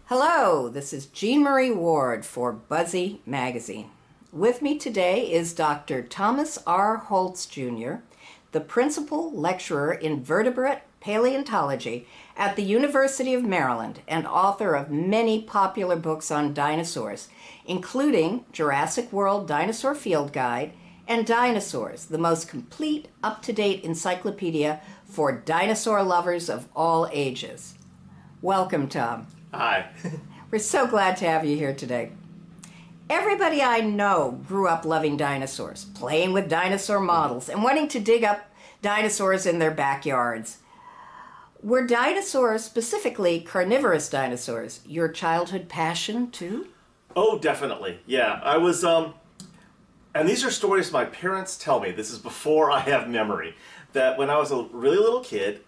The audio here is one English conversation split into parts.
Hello, this is Jean Marie Ward for Buzzy Magazine. With me today is Dr. Thomas R. Holtz, Jr., the Principal Lecturer in Vertebrate Paleontology at the University of Maryland and author of many popular books on dinosaurs, including Jurassic World Dinosaur Field Guide and Dinosaurs, the most complete, up-to-date encyclopedia for dinosaur lovers of all ages. Welcome, Tom. Hi. We're so glad to have you here today. Everybody I know grew up loving dinosaurs, playing with dinosaur models, and wanting to dig up dinosaurs in their backyards. Were dinosaurs, specifically carnivorous dinosaurs, your childhood passion too? Oh, definitely. Yeah, I was, and these are stories my parents tell me. This is before I have memory. That when I was a really little kid,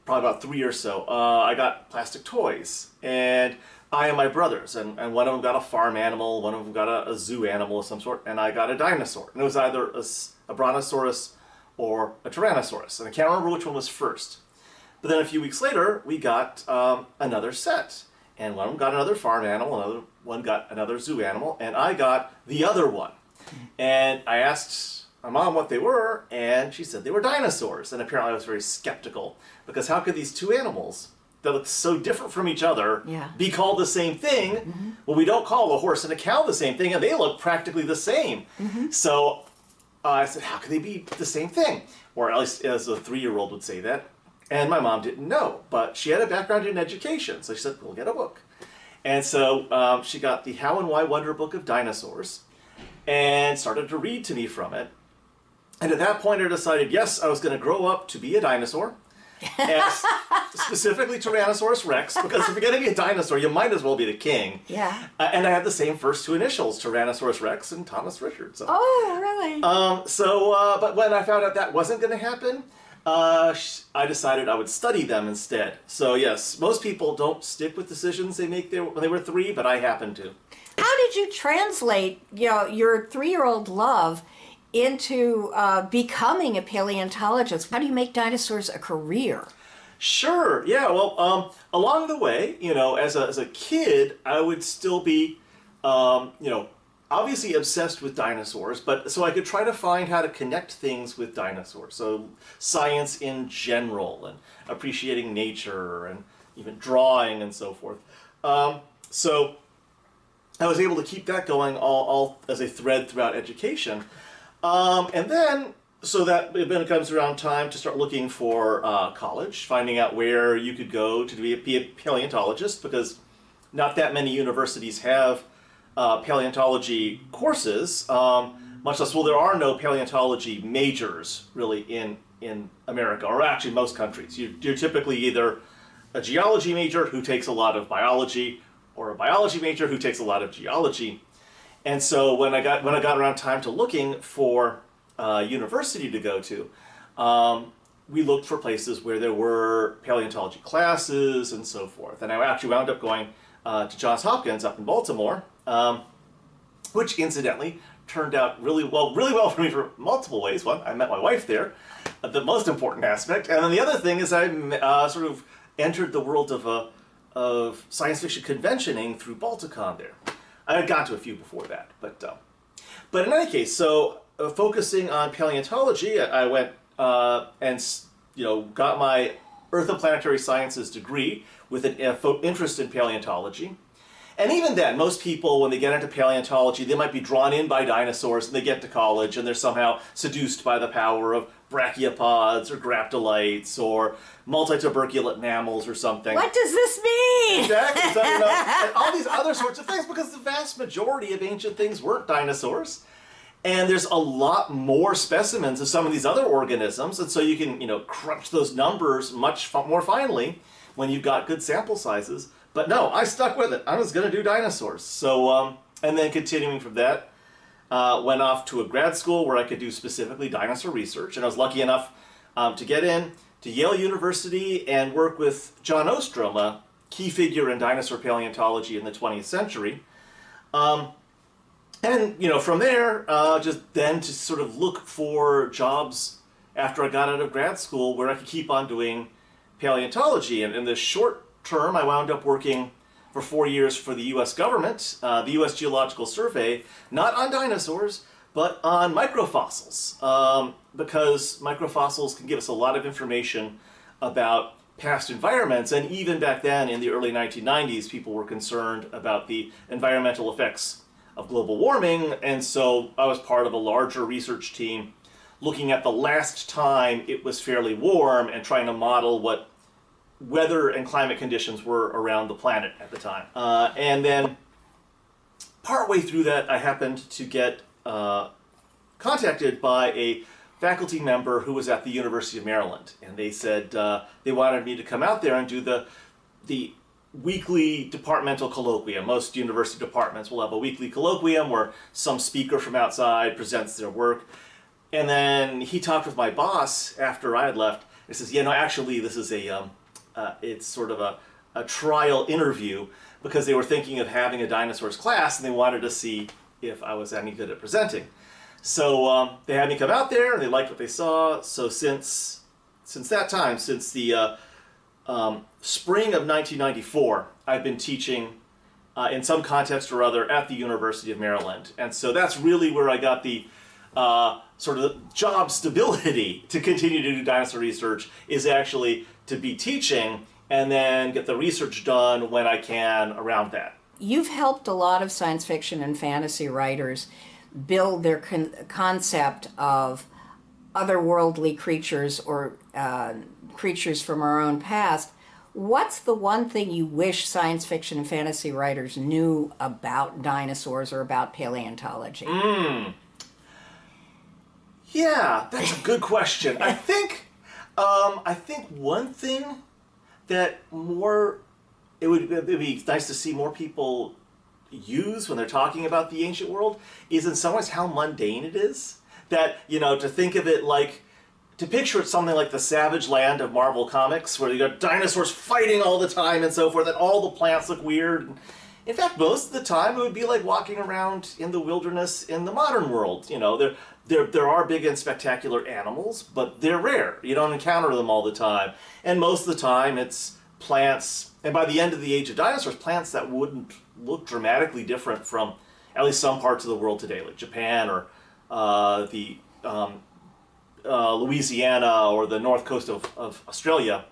probably about 3 or so, I got plastic toys, and I and my brothers, and one of them got a farm animal, one of them got a zoo animal of some sort, and I got a dinosaur. And it was either a brontosaurus or a tyrannosaurus, and I can't remember which one was first. But then a few weeks later, we got another set, and one of them got another farm animal, another one got another zoo animal, and I got the other one. And I asked my mom what they were, and she said they were dinosaurs. And apparently I was very skeptical, because how could these two animals that look so different from each other be called the same thing? Well, we don't call a horse and a cow the same thing, and they look practically the same. So I said, how could they be the same thing? Or at least as a 3-year-old would say that. And my mom didn't know, but she had a background in education, so she said, we'll get a book. And so she got the How and Why Wonder Book of Dinosaurs and started to read to me from it. And at that point I decided, yes, I was going to grow up to be a dinosaur, and specifically Tyrannosaurus Rex, because if you're going to be a dinosaur, you might as well be the king. Yeah. And I had the same first two initials, Tyrannosaurus Rex and Thomas Richard. So. Oh, really? But when I found out that wasn't going to happen, I decided I would study them instead. So yes, most people don't stick with decisions they make when they were 3, but I happen to. How did you translate, your 3-year-old love into becoming a paleontologist? How do you make dinosaurs a career? Sure. Yeah. Well, along the way, as a kid, I would still be, obviously obsessed with dinosaurs, but so I could try to find how to connect things with dinosaurs. So science in general, and appreciating nature, and even drawing and so forth. So I was able to keep that going all as a thread throughout education. And then, so that it comes around time to start looking for college, finding out where you could go to be a paleontologist, because not that many universities have paleontology courses, much less, well, there are no paleontology majors really in America, or actually most countries. You're typically either a geology major who takes a lot of biology, or a biology major who takes a lot of geology. And so when I got around time to looking for university to go to, we looked for places where there were paleontology classes and so forth. And I actually wound up going to Johns Hopkins up in Baltimore, which incidentally turned out really well for me for multiple ways. One, I met my wife there, the most important aspect. And then the other thing is I sort of entered the world of science fiction conventioning through Balticon there. I had gone to a few before that, but in any case, so focusing on paleontology, I went and got my Earth and Planetary Sciences degree with an interest in paleontology. And even then, most people, when they get into paleontology, they might be drawn in by dinosaurs, and they get to college, and they're somehow seduced by the power of brachiopods, or graptolites, or multituberculate mammals, or something. What does this mean? Exactly. So, and all these other sorts of things, because the vast majority of ancient things weren't dinosaurs. And there's a lot more specimens of some of these other organisms, and so you can, crunch those numbers much more finely when you've got good sample sizes. But no, I stuck with it. I was going to do dinosaurs. So, and then continuing from that, went off to a grad school where I could do specifically dinosaur research. And I was lucky enough to get in to Yale University and work with John Ostrom, a key figure in dinosaur paleontology in the 20th century. And, from there, just then to sort of look for jobs after I got out of grad school where I could keep on doing paleontology. And in the short term, I wound up working for 4 years for the U.S. government, the U.S. Geological Survey, not on dinosaurs, but on microfossils, because microfossils can give us a lot of information about past environments, and even back then in the early 1990s, people were concerned about the environmental effects of global warming, and so I was part of a larger research team looking at the last time it was fairly warm and trying to model what weather and climate conditions were around the planet at the time. And then partway through that, I happened to get contacted by a faculty member who was at the University of Maryland, and they said they wanted me to come out there and do the weekly departmental colloquium. Most university departments will have a weekly colloquium where some speaker from outside presents their work. And then he talked with my boss after I had left. He says, "Yeah, no, actually, this is it's sort of a trial interview, because they were thinking of having a dinosaurs class and they wanted to see if I was any good at presenting." So they had me come out there and they liked what they saw. So since that time, since the spring of 1994, I've been teaching in some context or other at the University of Maryland. And so that's really where I got the sort of job stability to continue to do dinosaur research, is actually to be teaching and then get the research done when I can around that. You've helped a lot of science fiction and fantasy writers build their concept of otherworldly creatures or creatures from our own past. What's the one thing you wish science fiction and fantasy writers knew about dinosaurs or about paleontology? Yeah, that's a good question. I think one thing that it would be nice to see more people use when they're talking about the ancient world is in some ways how mundane it is. That, to think of it like, to picture it something like the savage land of Marvel Comics, where you got dinosaurs fighting all the time and so forth, and all the plants look weird. In fact, most of the time it would be like walking around in the wilderness in the modern world. There are big and spectacular animals, but they're rare. You don't encounter them all the time. And most of the time it's plants, and by the end of the age of dinosaurs, plants that wouldn't look dramatically different from at least some parts of the world today, like Japan or Louisiana or the north coast of Australia.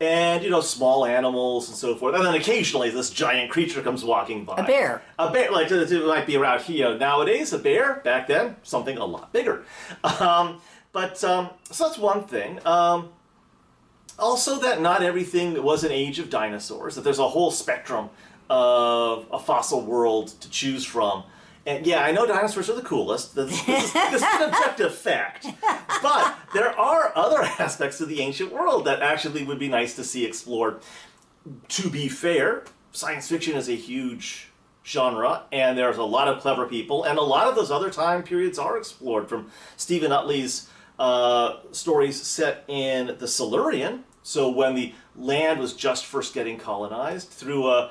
And, small animals and so forth. And then occasionally this giant creature comes walking by. A bear. A bear, like it might be around here nowadays. A bear, back then, something a lot bigger. So that's one thing. Also that not everything was an age of dinosaurs, that there's a whole spectrum of a fossil world to choose from. And yeah, I know dinosaurs are the coolest. This is an objective fact. But there are other aspects of the ancient world that actually would be nice to see explored. To be fair, science fiction is a huge genre, and there's a lot of clever people, and a lot of those other time periods are explored, from Stephen Utley's stories set in the Silurian, so when the land was just first getting colonized, through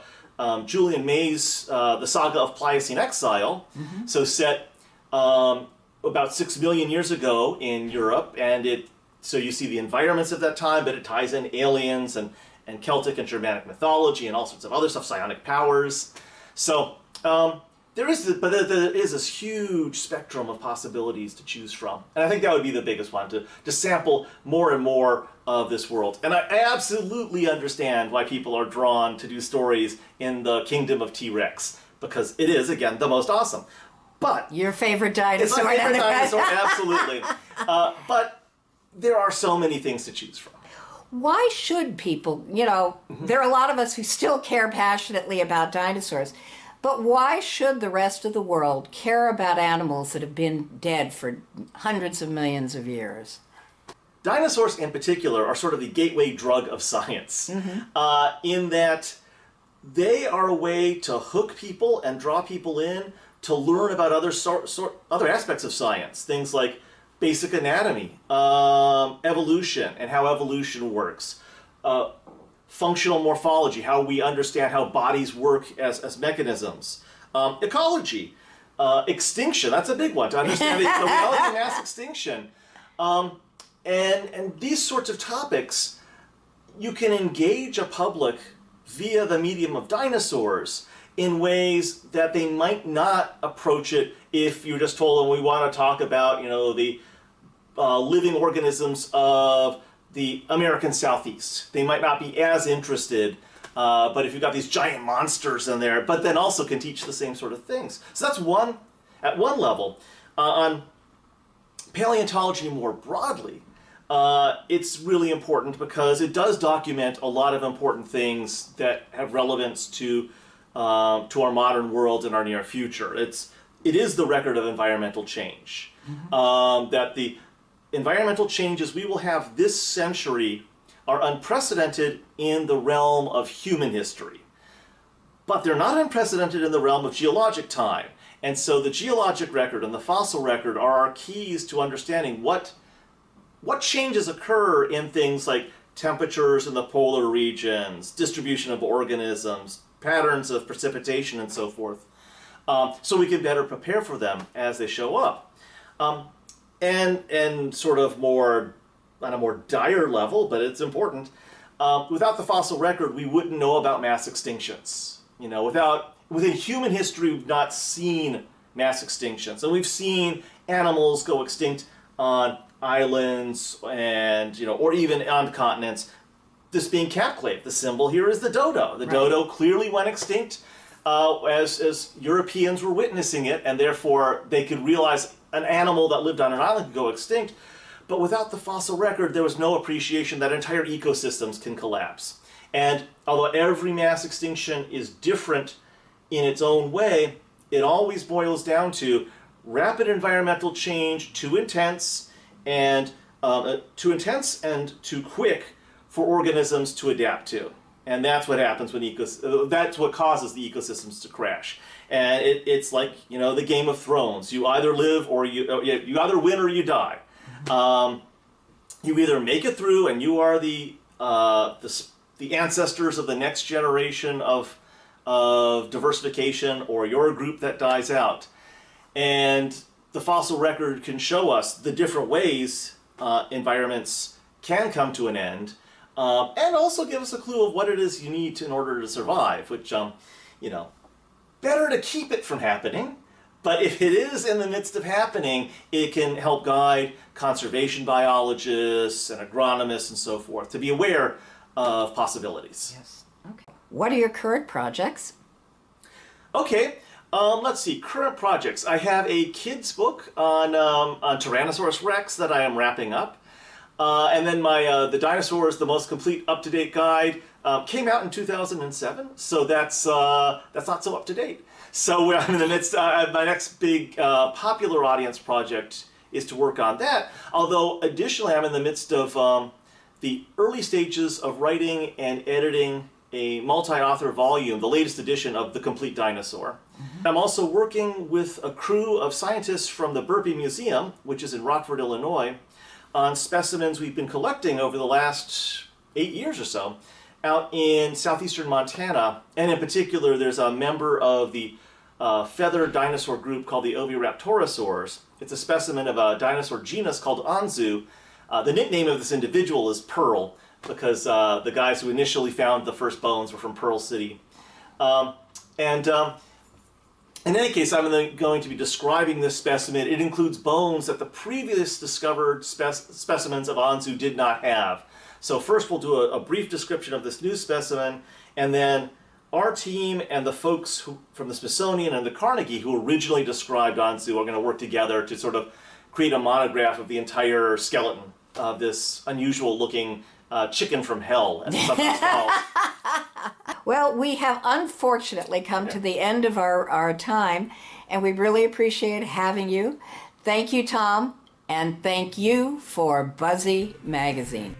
Julian May's The Saga of Pliocene Exile, so set about 6 million years ago in Europe, and so you see the environments of that time, but it ties in aliens and Celtic and Germanic mythology and all sorts of other stuff, psionic powers. So there is this huge spectrum of possibilities to choose from, and I think that would be the biggest one, to sample more and more of this world. And I absolutely understand why people are drawn to do stories in the kingdom of T-Rex, because it is, again, the most awesome. But your favorite dinosaur. It's my favorite dinosaur, absolutely. But there are so many things to choose from. Why should people, there are a lot of us who still care passionately about dinosaurs, but why should the rest of the world care about animals that have been dead for hundreds of millions of years? Dinosaurs in particular are sort of the gateway drug of science, in that they are a way to hook people and draw people in to learn about other aspects of science, things like basic anatomy, evolution and how evolution works, functional morphology, how we understand how bodies work as mechanisms, ecology, extinction, that's a big one, to understand the reality of mass extinction. And these sorts of topics, you can engage a public via the medium of dinosaurs in ways that they might not approach it if you're just told them we want to talk about, the living organisms of the American Southeast. They might not be as interested, but if you've got these giant monsters in there, but then also can teach the same sort of things. So that's at one level. On paleontology more broadly, it's really important because it does document a lot of important things that have relevance to our modern world and our near future. It is the record of environmental change. That the environmental changes we will have this century are unprecedented in the realm of human history. But they're not unprecedented in the realm of geologic time. And so the geologic record and the fossil record are our keys to understanding what changes occur in things like temperatures in the polar regions, distribution of organisms, patterns of precipitation, and so forth, so we can better prepare for them as they show up. And sort of more, on a more dire level, but it's important, without the fossil record, we wouldn't know about mass extinctions. Within human history, we've not seen mass extinctions. And we've seen animals go extinct on islands and, or even on continents. This being Capclave, the symbol here is the dodo. The dodo clearly went extinct as Europeans were witnessing it, and therefore they could realize an animal that lived on an island could go extinct. But without the fossil record, there was no appreciation that entire ecosystems can collapse. And although every mass extinction is different in its own way, it always boils down to rapid environmental change, too intense and too quick for organisms to adapt to. And that's what happens when that's what causes the ecosystems to crash. And it's like, the Game of Thrones. You either live or you either win or you die. You either make it through and you are the ancestors of the next generation of diversification, or you're a group that dies out. And the fossil record can show us the different ways environments can come to an end, and also give us a clue of what it is you need in order to survive, which, better to keep it from happening. But if it is in the midst of happening, it can help guide conservation biologists and agronomists and so forth to be aware of possibilities. Yes. Okay. What are your current projects? Okay. Let's see. Current projects. I have a kids book on Tyrannosaurus Rex that I am wrapping up. And then my The Dinosaurs, the Most Complete Up-to-Date Guide came out in 2007, so that's not so up-to-date. So I'm in the midst, my next big popular audience project is to work on that, although additionally I'm in the midst of the early stages of writing and editing a multi-author volume, the latest edition of The Complete Dinosaur. I'm also working with a crew of scientists from the Burpee Museum, which is in Rockford, Illinois, on specimens we've been collecting over the last 8 years or so out in southeastern Montana. And in particular, there's a member of the feathered dinosaur group called the Oviraptorosaurs. It's a specimen of a dinosaur genus called Anzu. The nickname of this individual is Pearl, because the guys who initially found the first bones were from Pearl City. In any case, I'm going to be describing this specimen. It includes bones that the previous discovered specimens of Anzu did not have. So first we'll do a brief description of this new specimen, and then our team and the folks from the Smithsonian and the Carnegie who originally described Anzu are going to work together to sort of create a monograph of the entire skeleton of this unusual looking chicken from hell, as it's sometimes called. Well, we have unfortunately come to the end of our time, and we really appreciate having you. Thank you, Tom, and thank you for Buzzy Magazine.